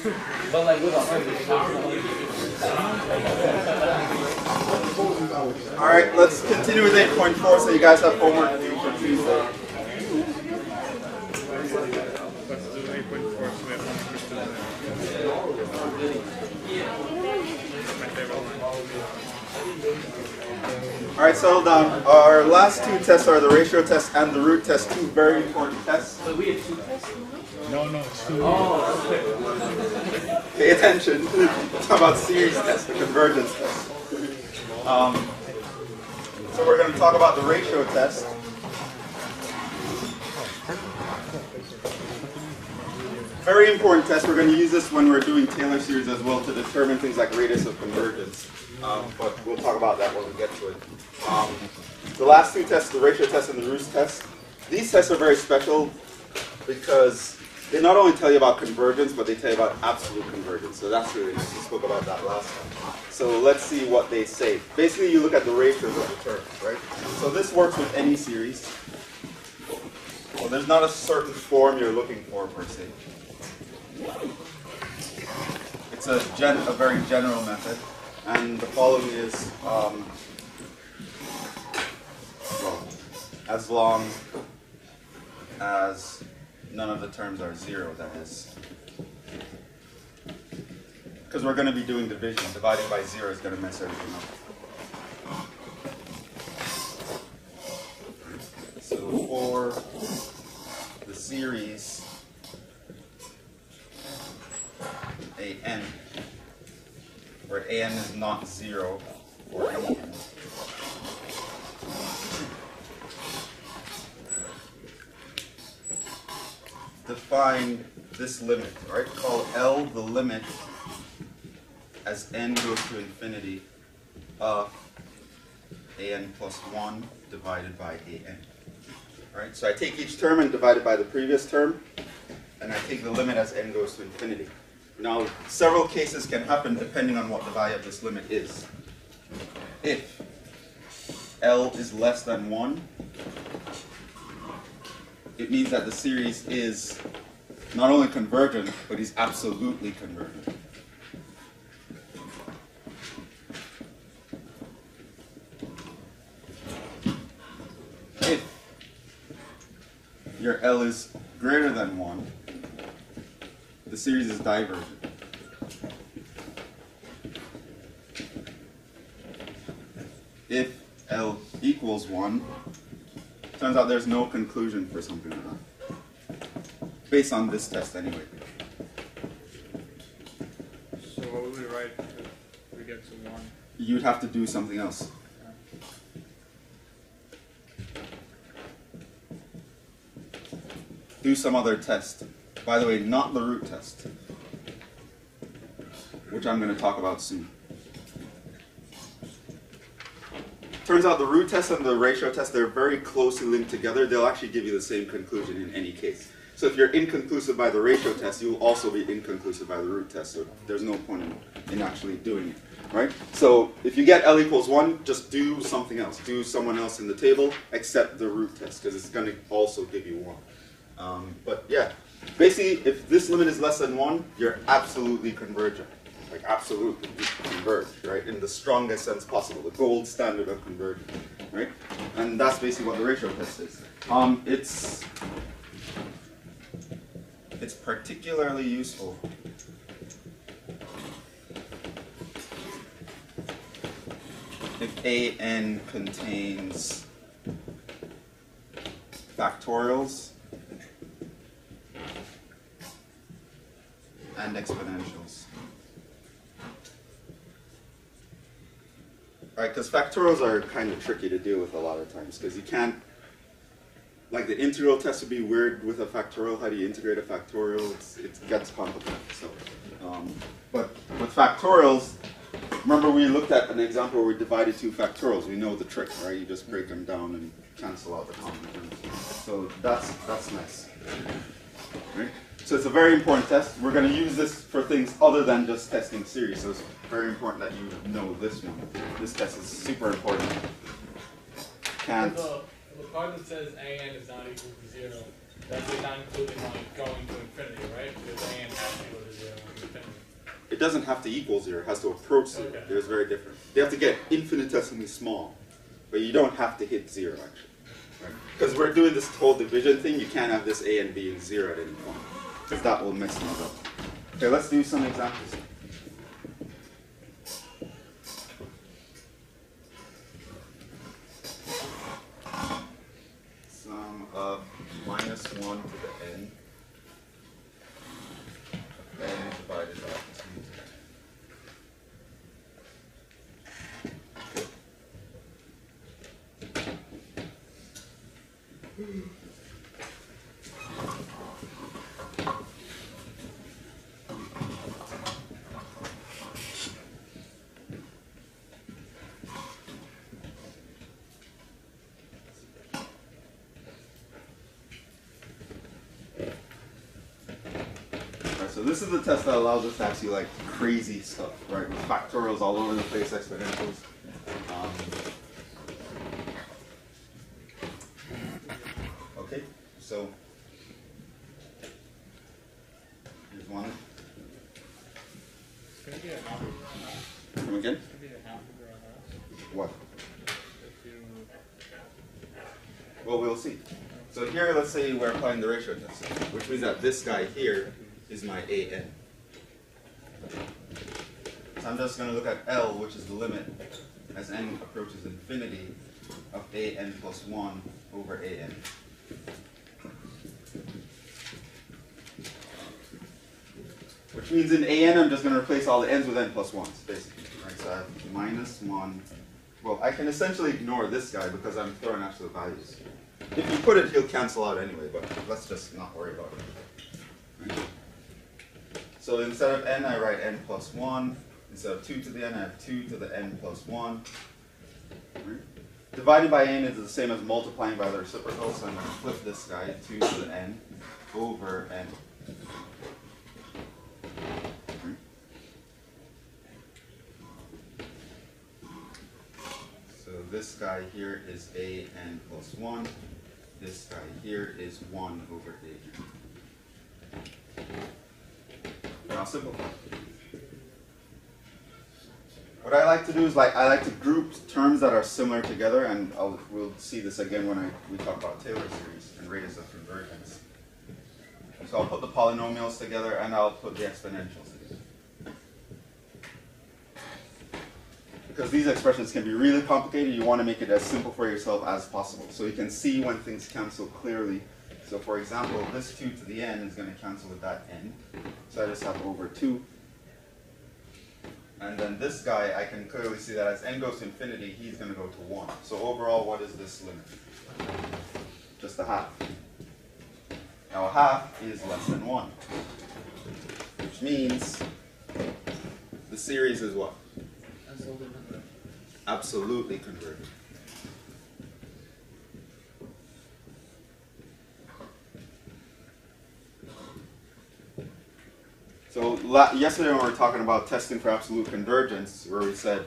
But like with 100. All right, let's continue with 8.4 so you guys have homework to do for Tuesday. All right, settle down. Our last two tests are the ratio test and the root test, two very important tests. So we have two tests? No, it's two. Oh, Pay attention. Talk about series test, the convergence test. So we're going to talk about the ratio test. Very important test. We're going to use this when we're doing Taylor series as well to determine things like radius of convergence. But we'll talk about that when we get to it. The last two tests, the ratio test and the root test, these tests are very special because they not only tell you about convergence, but they tell you about absolute convergence. So that's really nice. We spoke about that last time. So let's see what they say. Basically, you look at the ratios of the terms, right? So this works with any series. Well, there's not a certain form you're looking for per se. It's a very general method. And the following is, well, as long as none of the terms are zero, that is. Because we're going to be doing division. Dividing by zero is going to mess everything up. So for the series an, where an is not zero for any n, define this limit, right? Call L the limit as n goes to infinity of an plus 1 divided by an. Right? So I take each term and divide it by the previous term, and I take the limit as n goes to infinity. Now, several cases can happen depending on what the value of this limit is. If L is less than 1, it means that the series is not only convergent, but is absolutely convergent. If your L is greater than 1, the series is divergent. If L equals 1, turns out there's no conclusion for something like that. Based on this test anyway. So what would we write if we get to 1? You'd have to do something else. Do some other test. By the way, not the root test, which I'm going to talk about soon. Turns out the root test and the ratio test, they're very closely linked together. They'll actually give you the same conclusion in any case. So if you're inconclusive by the ratio test, you will also be inconclusive by the root test. So there's no point in actually doing it, right? So if you get L equals 1, just do something else. Do someone else in the table, except the root test, because it's going to also give you 1. But yeah, basically, if this limit is less than 1, you're absolutely convergent. Like absolutely converged, right? In the strongest sense possible, the gold standard of convergence, right? And that's basically what the ratio test is. It's particularly useful if an contains factorials and exponentials. Right, because factorials are kind of tricky to deal with a lot of times, because you can't, like the integral test would be weird with a factorial. How do you integrate a factorial? It gets complicated. So, but with factorials, remember we looked at an example where we divided two factorials. We know the trick, right? You just break them down and cancel out the common terms. So that's nice. Right? So it's a very important test. We're going to use this for things other than just testing series. So it's very important that you know this one. This test is super important. Can't. The part that says an is not equal to 0, that's not including like going to infinity, right? Because an has to go to 0 in infinity. doesn't have to equal 0, it has to approach 0. Okay. It's very different. They have to get infinitesimally small, but you don't have to hit 0 actually. Because we're doing this whole division thing, you can't have this a and b in 0 at any point, because that will mess things up. Okay, let's do some examples. Sum of minus 1 to the n, n divided by 2 to the n. So this is the test that allows us to actually like crazy stuff, right? With factorials all over the place, exponentials. Okay, so here's one. It's going to be a half of a half. Come again? It's going to be a half of a half. What? If you... Well, we'll see. So here, let's say we're applying the ratio test, which means that this guy here is my an. So I'm just going to look at L, which is the limit as n approaches infinity of an plus 1 over an. Which means in an, I'm just going to replace all the n's with n plus 1s, basically. Right? So I have minus 1. Well, I can essentially ignore this guy because I'm throwing absolute values. If you put it, he'll cancel out anyway, but let's just not worry about it. Right? So instead of n, I write n plus 1. Instead of 2 to the n, I have 2 to the n plus 1. Right? Dividing by n is the same as multiplying by the reciprocal, so I'm going to flip this guy, 2 to the n over n. Right? So this guy here is a n plus 1. This guy here is 1 over a n. Now simplify. What I like to do is I like to group terms that are similar together, and we'll see this again when we talk about Taylor series and radius of convergence. So I'll put the polynomials together and I'll put the exponentials together. Because these expressions can be really complicated, you want to make it as simple for yourself as possible. So you can see when things cancel clearly. So for example, this 2 to the n is going to cancel with that n. So I just have over 2. And then this guy, I can clearly see that as n goes to infinity, he's going to go to 1. So overall, what is this limit? Just a half. Now a half is less than 1. Which means the series is what? Absolutely convergent. So yesterday when we were talking about testing for absolute convergence, where we said,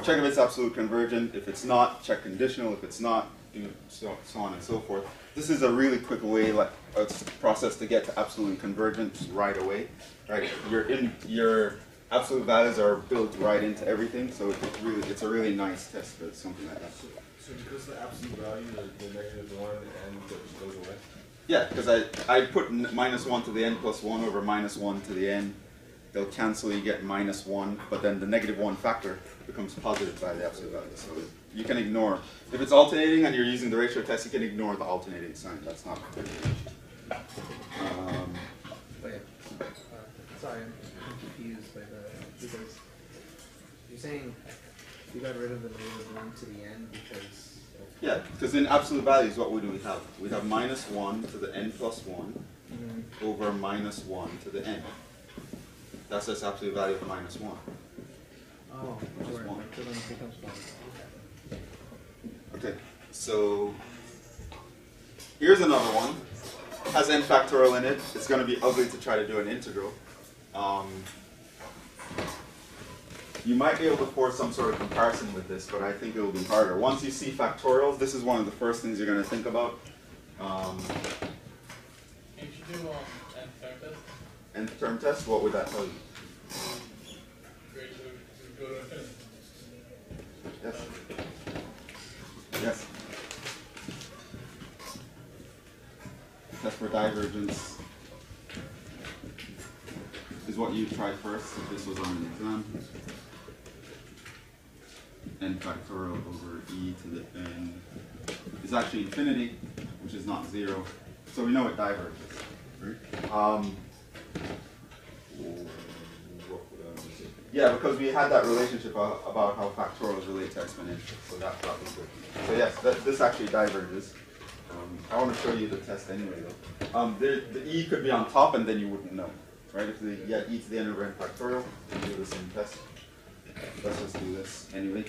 check if it's absolute convergent. If it's not, check conditional. If it's not, do so on and so forth. This is a really quick way, a process to get to absolute convergence right away. Right, your absolute values are built right into everything, so it's a really nice test for something like that. So because the absolute value, the negative 1 and just goes away? Yeah, because I put minus 1 to the n plus 1 over minus 1 to the n. They'll cancel, you get minus 1, but then the negative 1 factor becomes positive by the absolute value. So you can ignore. If it's alternating and you're using the ratio test, you can ignore the alternating sign. That's not good. Sorry, I'm confused by because you're saying you got rid of the negative 1 to the n because... Yeah, because in absolute values, what do we have? We have minus 1 to the n plus 1 over minus 1 to the n. That's this absolute value of minus 1. Oh, Just right. 1. So then it becomes 1. Okay, so here's another one. Has n factorial in it. It's going to be ugly to try to do an integral. You might be able to force some sort of comparison with this, but I think it will be harder. Once you see factorials, this is one of the first things you're going to think about. Can you do n-term test? Nth term test, what would that tell you? go to infinity. Yes. Yes. Test for divergence is what you try first if this was on an exam. N factorial over e to the n is actually infinity, which is not 0. So we know it diverges. Right? Yeah, because we had that relationship about how factorials relate to exponentials, so that was good. So yes, this actually diverges. I want to show you the test anyway, though. The e could be on top, and then you wouldn't know, right? If you had e to the n over n factorial, you do the same test. Let's just do this anyway.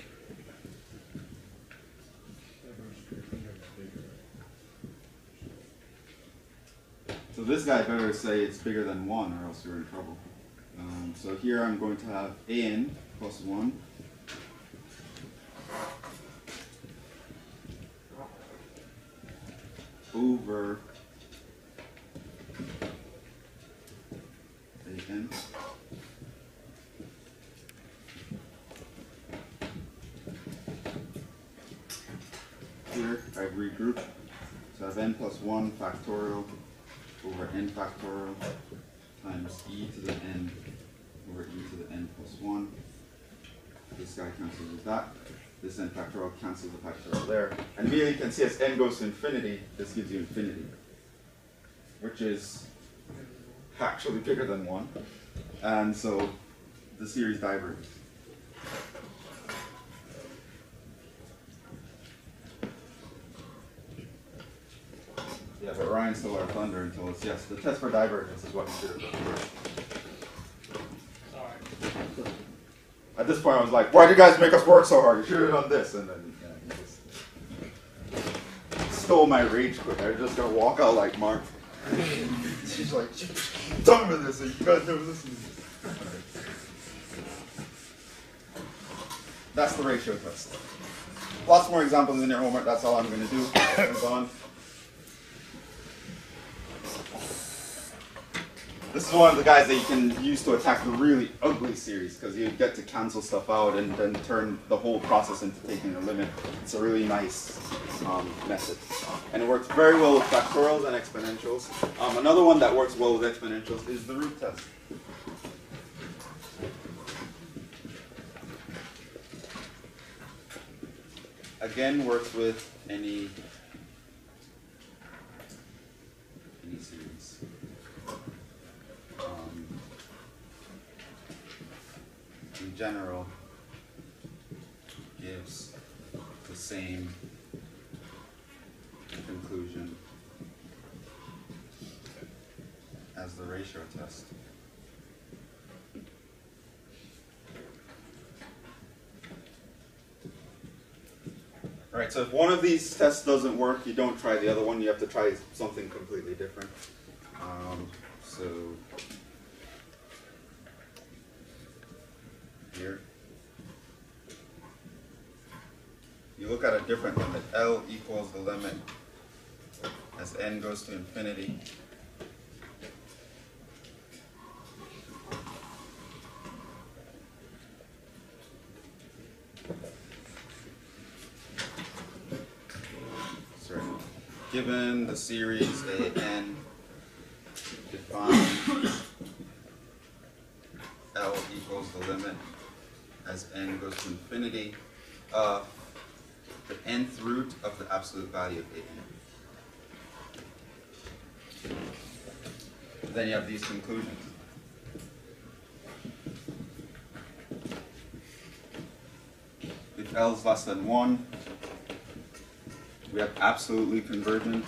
So this guy better say it's bigger than 1, or else you're in trouble. So here I'm going to have an plus 1 over an. Here I've regrouped. So I have n plus 1 factorial over n factorial times e to the n over e to the n plus 1. This guy cancels with that. This n factorial cancels the factorial there. And immediately you can see as n goes to infinity, this gives you infinity, which is actually bigger than 1. And so the series diverges. Yeah, but Ryan stole our thunder and told us, yes, the test for divergence is what you should have done first. Sorry. At this point, I was like, why do you guys make us work so hard? You should have done this. And then, yeah, he just stole my rage quit. I was just going to walk out like Mark. She's like, tell me this, and you guys never listen to this. That's the ratio test. Lots more examples in your homework. That's all I'm going to do. Move on. This is one of the guys that you can use to attack the really ugly series, because you get to cancel stuff out and then turn the whole process into taking a limit. It's a really nice method. And it works very well with factorials and exponentials. Another one that works well with exponentials is the root test. Again, works with any series. In general, gives the same conclusion as the ratio test. Right, so if one of these tests doesn't work, you don't try the other one, you have to try something completely different. So here, you look at a different limit. L equals the limit as n goes to infinity. Sorry. Given the series an, define L equals the limit as n goes to infinity of the nth root of the absolute value of an. Then you have these conclusions. If L is less than 1, we have absolutely convergent.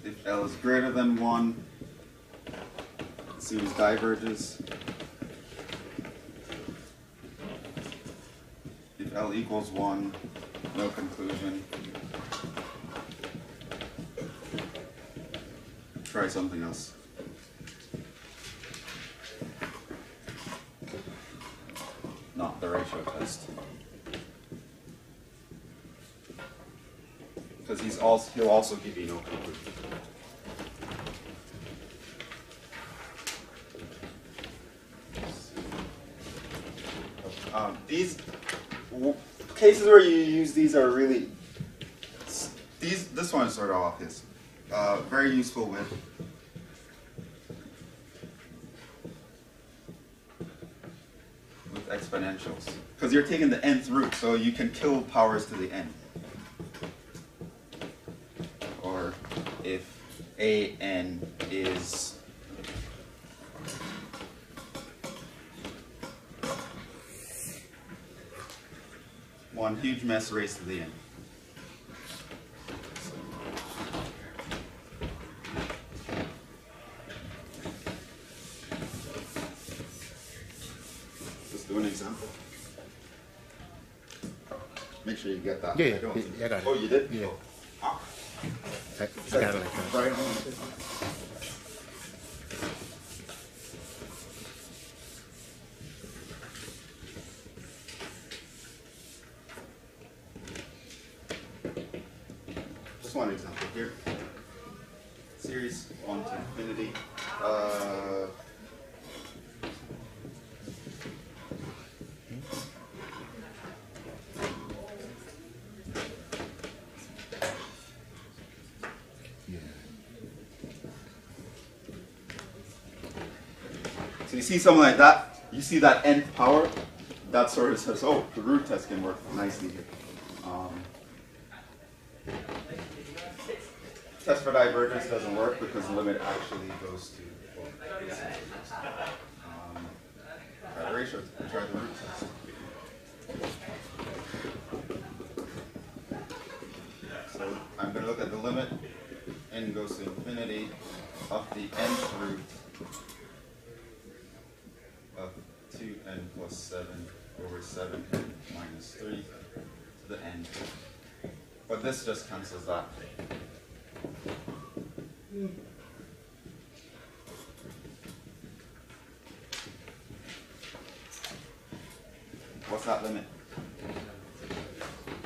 If L is greater than 1, the series diverges. If L equals 1, no conclusion. Try something else. Not the ratio test. because he'll also give you no conclusion. These cases where you use these are really this one is sort of obvious. Very useful with exponentials, because you're taking the nth root, so you can kill powers to the n. Or if an is one huge mess raised to the n. Let's do an example. Make sure you get that. Yeah, I don't think- I got it. Oh, you did? Yeah. Ah. I got it like that. Right. Just one example here. Series 1 to infinity. So you see something like that, you see that nth power, that sort of says, oh, the root test can work nicely here. Test for divergence doesn't work because the limit actually goes to try the ratio, try the root test. So I'm going to look at the limit, n goes to infinity of the nth root of 2n plus 7 over 7n minus 3 to the n. But this just cancels that. What's that limit?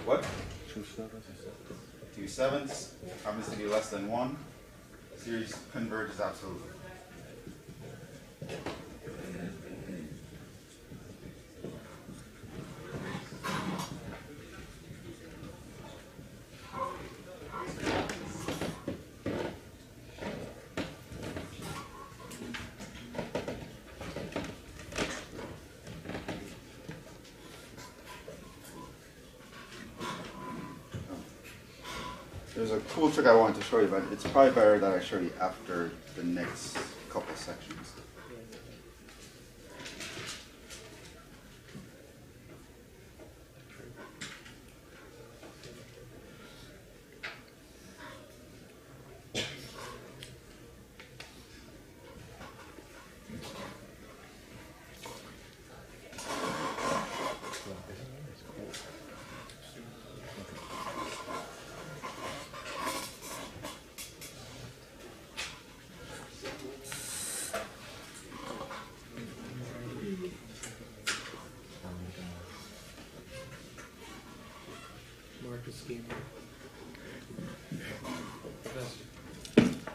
What? 2/7 happens to be less than 1. Series converges absolutely. There's a cool trick I wanted to show you, but it's probably better that I show you after the next couple sections. Marcus scheming.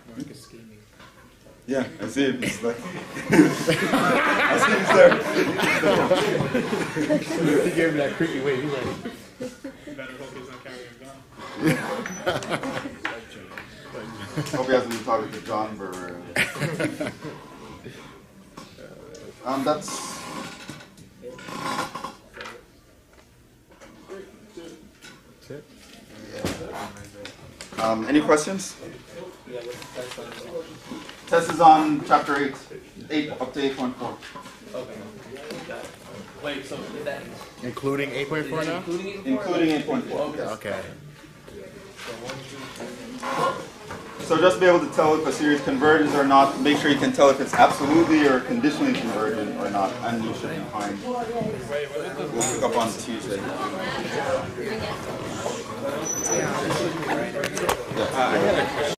Marcus scheming. Yeah, I see him. He's like, I see him there. He gave me that creepy wave. He's like, Better hope he's not carrying a gun. Hope he hasn't been talking to John for. That's. Any questions? Yeah, what's the test on? Test is on chapter 8 up to 8.4. Okay. Wait, so is that including 8.4 now? including 8.4. Okay. So just be able to tell if a series converges or not. Make sure you can tell if it's absolutely or conditionally convergent or not, and you should be fine. We'll pick up on Tuesday. I had a question.